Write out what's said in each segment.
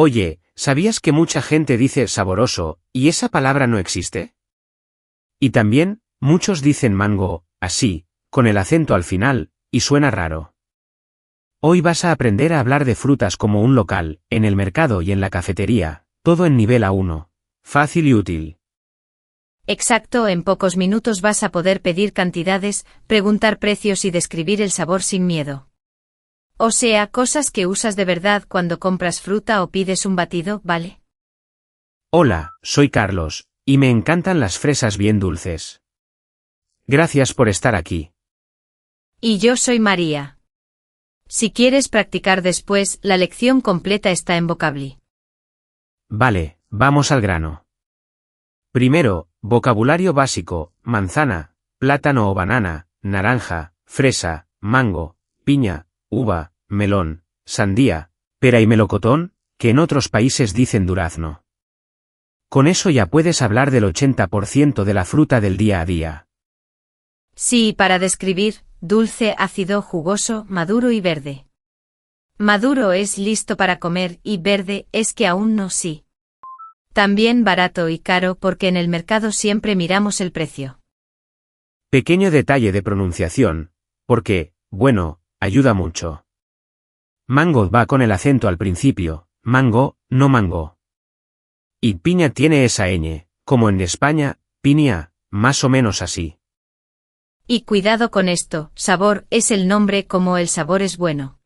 Oye, ¿sabías que mucha gente dice saboroso, y esa palabra no existe? Y también, muchos dicen mango, así, con el acento al final, y suena raro. Hoy vas a aprender a hablar de frutas como un local, en el mercado y en la cafetería, todo en nivel A1. Fácil y útil. Exacto, en pocos minutos vas a poder pedir cantidades, preguntar precios y describir el sabor sin miedo. O sea, cosas que usas de verdad cuando compras fruta o pides un batido, ¿vale? Hola, soy Carlos, y me encantan las fresas bien dulces. Gracias por estar aquí. Y yo soy María. Si quieres practicar después, la lección completa está en Vocabli. Vale, vamos al grano. Primero, vocabulario básico: manzana, plátano o banana, naranja, fresa, mango, piña, uva, melón, sandía, pera y melocotón, que en otros países dicen durazno. Con eso ya puedes hablar del 80% de la fruta del día a día. Sí, para describir, dulce, ácido, jugoso, maduro y verde. Maduro es listo para comer y verde es que aún no sí. También barato y caro porque en el mercado siempre miramos el precio. Pequeño detalle de pronunciación, porque, bueno, ayuda mucho. Mango va con el acento al principio, mango, no mango. Y piña tiene esa ñ, como en España, piña, más o menos así. Y cuidado con esto, sabor es el nombre como el sabor es bueno.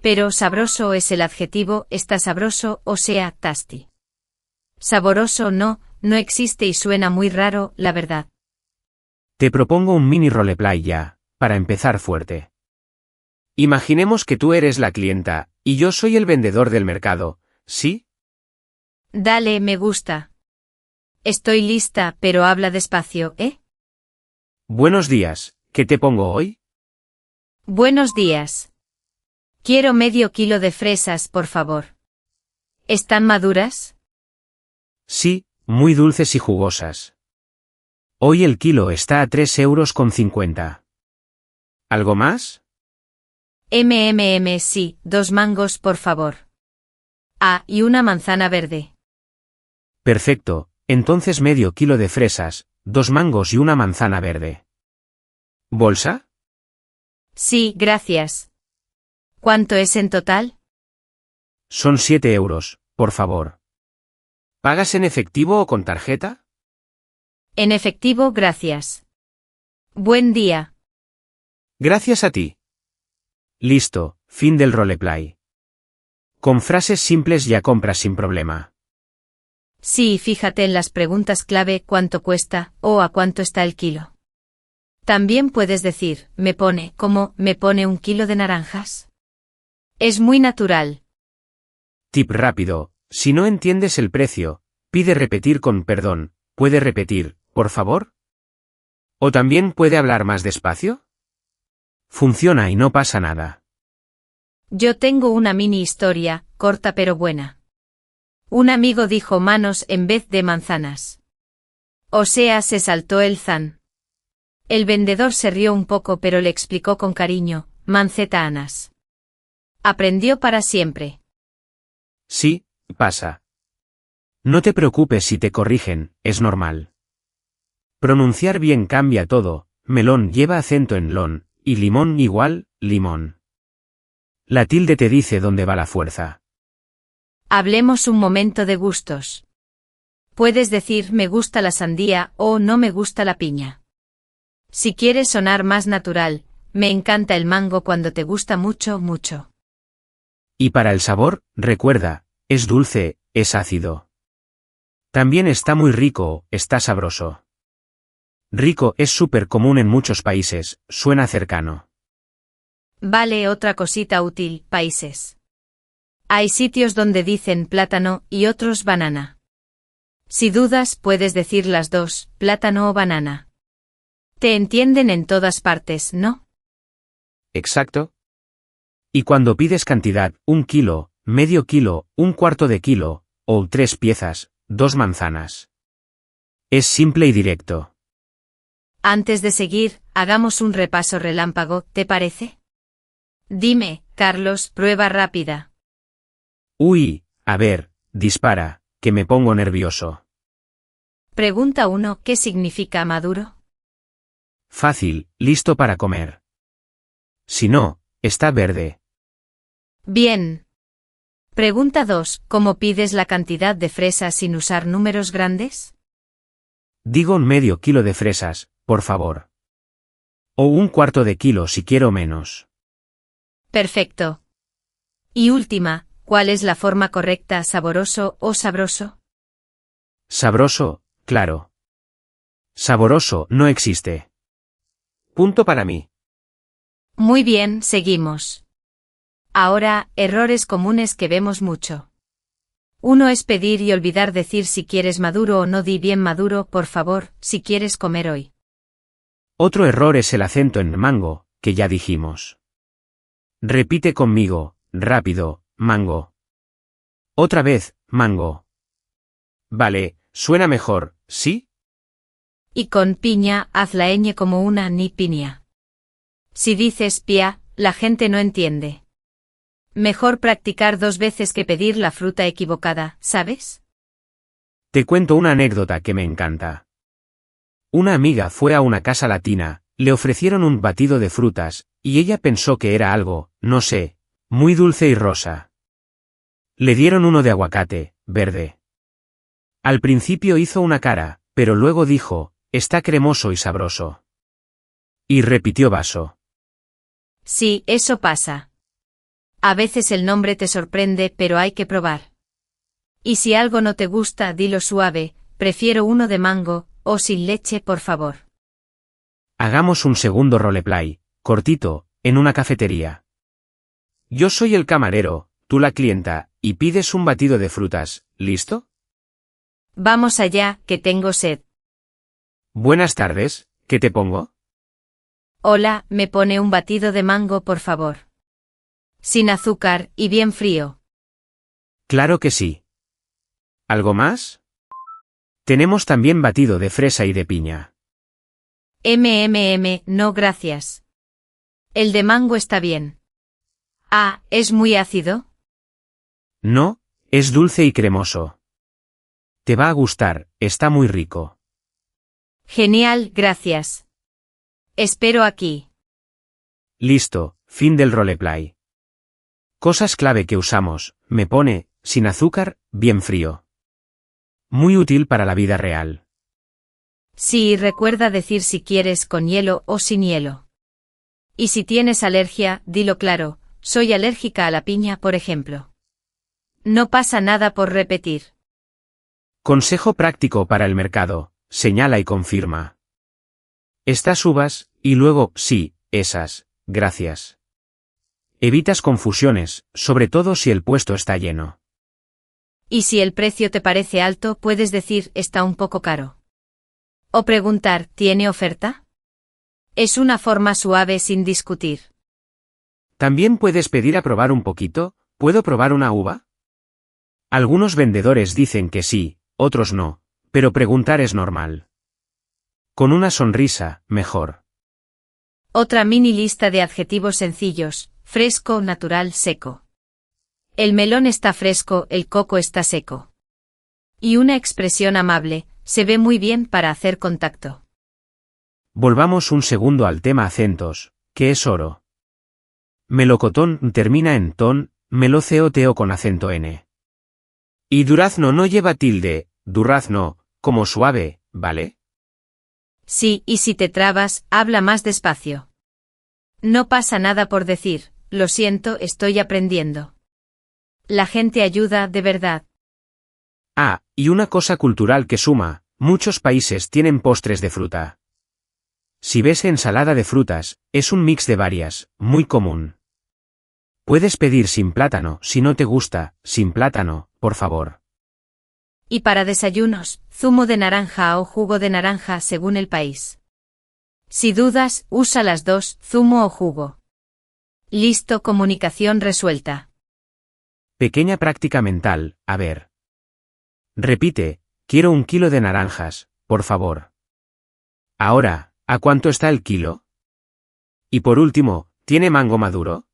Pero sabroso es el adjetivo, está sabroso, o sea, tasty. Saboroso no existe y suena muy raro, la verdad. Te propongo un mini roleplay ya, para empezar fuerte. Imaginemos que tú eres la clienta, y yo soy el vendedor del mercado, ¿sí? Dale, me gusta. Estoy lista, pero habla despacio, ¿eh? Buenos días, ¿qué te pongo hoy? Buenos días. Quiero medio kilo de fresas, por favor. ¿Están maduras? Sí, muy dulces y jugosas. Hoy el kilo está a 3,50 €. ¿Algo más? Sí, 2 mangos, por favor. Ah, y una manzana verde. Perfecto, entonces medio kilo de fresas, 2 mangos y una manzana verde. ¿Bolsa? Sí, gracias. ¿Cuánto es en total? Son 7 €, por favor. ¿Pagas en efectivo o con tarjeta? En efectivo, gracias. Buen día. Gracias a ti. Listo, fin del roleplay. Con frases simples ya compras sin problema. Sí, fíjate en las preguntas clave: ¿cuánto cuesta? O ¿a cuánto está el kilo? También puedes decir, me pone un kilo de naranjas. Es muy natural. Tip rápido: si no entiendes el precio, pide repetir con perdón, ¿puede repetir, por favor? ¿O también puede hablar más despacio? Funciona y no pasa nada. Yo tengo una mini historia, corta pero buena. Un amigo dijo manos en vez de manzanas. O sea, se saltó el zan. El vendedor se rió un poco pero le explicó con cariño, manzetanas. Aprendió para siempre. Sí, pasa. No te preocupes si te corrigen, es normal. Pronunciar bien cambia todo: melón lleva acento en lón, y limón igual, limón. La tilde te dice dónde va la fuerza. Hablemos un momento de gustos. Puedes decir me gusta la sandía o no me gusta la piña. Si quieres sonar más natural, me encanta el mango cuando te gusta mucho, mucho. Y para el sabor, recuerda, es dulce, es ácido. También está muy rico, está sabroso. Rico es súper común en muchos países, suena cercano. Vale, otra cosita útil, países. Hay sitios donde dicen plátano y otros banana. Si dudas, puedes decir las dos, plátano o banana. Te entienden en todas partes, ¿no? Exacto. Y cuando pides cantidad, 1 kilo, medio kilo, 1/4 de kilo, o 3 piezas, 2 manzanas. Es simple y directo. Antes de seguir, hagamos un repaso relámpago, ¿te parece? Dime, Carlos, prueba rápida. Uy, A ver, dispara, que me pongo nervioso. Pregunta 1. ¿Qué significa maduro? Fácil, listo para comer. Si no, está verde. Bien. Pregunta 2. ¿Cómo pides la cantidad de fresas sin usar números grandes? Digo un medio kilo de fresas, por favor. O un cuarto de kilo si quiero menos. Perfecto. Y última, ¿cuál es la forma correcta, saboroso o sabroso? Sabroso, claro. Saboroso no existe. Punto para mí. Muy bien, seguimos. Ahora, errores comunes que vemos mucho. 1 es pedir y olvidar decir si quieres maduro o no. Di bien maduro, por favor, si quieres comer hoy. Otro error es el acento en mango, que ya dijimos. Repite conmigo, rápido, mango. Otra vez, mango. Vale, suena mejor, ¿sí? Y con piña, haz la ñ como una ni piña. Si dices pia, la gente no entiende. Mejor practicar 2 veces que pedir la fruta equivocada, ¿sabes? Te cuento una anécdota que me encanta. Una amiga fue a una casa latina, le ofrecieron un batido de frutas, y ella pensó que era algo, no sé, muy dulce y rosa. Le dieron uno de aguacate, verde. Al principio hizo una cara, pero luego dijo, está cremoso y sabroso. Y repitió vaso. Sí, eso pasa. A veces el nombre te sorprende, pero hay que probar. Y si algo no te gusta, dilo suave, prefiero uno de mango, o sin leche, por favor. Hagamos un segundo roleplay, cortito, en una cafetería. Yo soy el camarero, tú la clienta, y pides un batido de frutas, ¿listo? Vamos allá, que tengo sed. Buenas tardes, ¿qué te pongo? Hola, me pone un batido de mango, por favor. Sin azúcar, y bien frío. Claro que sí. ¿Algo más? Tenemos también batido de fresa y de piña. No gracias. El de mango está bien. Ah, ¿es muy ácido? No, es dulce y cremoso. Te va a gustar, está muy rico. Genial, gracias. Espero aquí. Listo, fin del roleplay. Cosas clave que usamos, me pone, sin azúcar, bien frío. Muy útil para la vida real. Sí, recuerda decir si quieres con hielo o sin hielo. Y si tienes alergia, dilo claro, soy alérgica a la piña, por ejemplo. No pasa nada por repetir. Consejo práctico para el mercado, señala y confirma. Estas uvas, y luego, sí, esas, gracias. Evitas confusiones, sobre todo si el puesto está lleno. Y si el precio te parece alto, puedes decir está un poco caro. O preguntar, ¿tiene oferta? Es una forma suave sin discutir. También puedes pedir a probar un poquito, ¿puedo probar una uva? Algunos vendedores dicen que sí, otros no, pero preguntar es normal. Con una sonrisa, mejor. Otra mini lista de adjetivos sencillos, fresco, natural, seco. El melón está fresco, el coco está seco. Y una expresión amable, se ve muy bien para hacer contacto. Volvamos un segundo al tema acentos, que es oro. Melocotón termina en ton, melocoteo con acento N. Y durazno no lleva tilde, durazno, como suave, ¿vale? Sí, y si te trabas, habla más despacio. No pasa nada por decir, lo siento, estoy aprendiendo. La gente ayuda de verdad. Ah, y una cosa cultural que suma, muchos países tienen postres de fruta. Si ves ensalada de frutas, es un mix de varias, muy común. Puedes pedir sin plátano si no te gusta, sin plátano, por favor. Y para desayunos, zumo de naranja o jugo de naranja según el país. Si dudas, usa las dos, zumo o jugo. Listo, comunicación resuelta. Pequeña práctica mental, a ver. Repite, quiero 1 kilo de naranjas, por favor. Ahora, ¿a cuánto está el kilo? Y por último, ¿tiene mango maduro?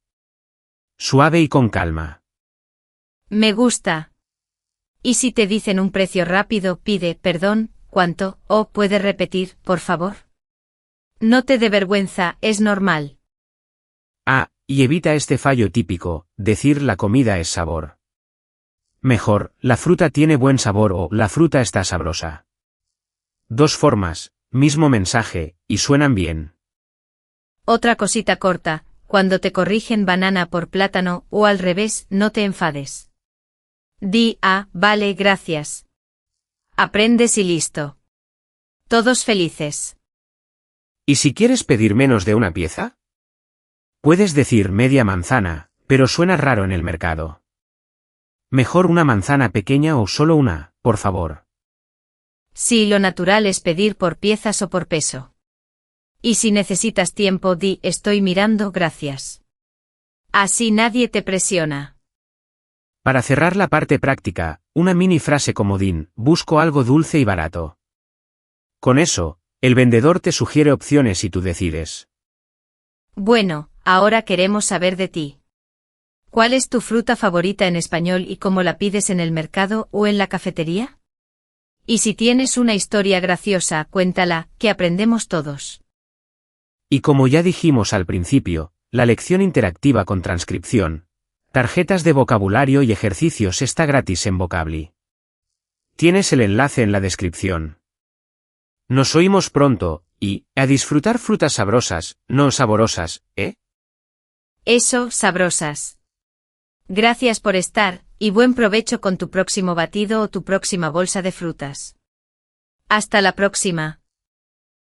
Suave y con calma. Me gusta. Y si te dicen un precio rápido, pide, perdón, ¿cuánto? O ¿puede repetir, por favor? No te dé vergüenza, es normal. Ah, y evita este fallo típico, decir la comida es sabor. Mejor, la fruta tiene buen sabor o la fruta está sabrosa. Dos formas, mismo mensaje, y suenan bien. Otra cosita corta, cuando te corrigen banana por plátano o al revés, no te enfades. Di, ah, vale, gracias. Aprendes y listo. Todos felices. ¿Y si quieres pedir menos de una pieza? Puedes decir media manzana, pero suena raro en el mercado. Mejor una manzana pequeña o solo una, por favor. Sí, lo natural es pedir por piezas o por peso. Y si necesitas tiempo, di, estoy mirando, gracias. Así nadie te presiona. Para cerrar la parte práctica, una mini frase comodín, busco algo dulce y barato. Con eso, el vendedor te sugiere opciones y tú decides. Bueno, ahora queremos saber de ti. ¿Cuál es tu fruta favorita en español y cómo la pides en el mercado o en la cafetería? Y si tienes una historia graciosa, cuéntala, que aprendemos todos. Y como ya dijimos al principio, la lección interactiva con transcripción, tarjetas de vocabulario y ejercicios está gratis en Vocably. Tienes el enlace en la descripción. Nos oímos pronto, y, a disfrutar frutas sabrosas, no saborosas, ¿eh? Eso, sabrosas. Gracias por estar, y buen provecho con tu próximo batido o tu próxima bolsa de frutas. Hasta la próxima.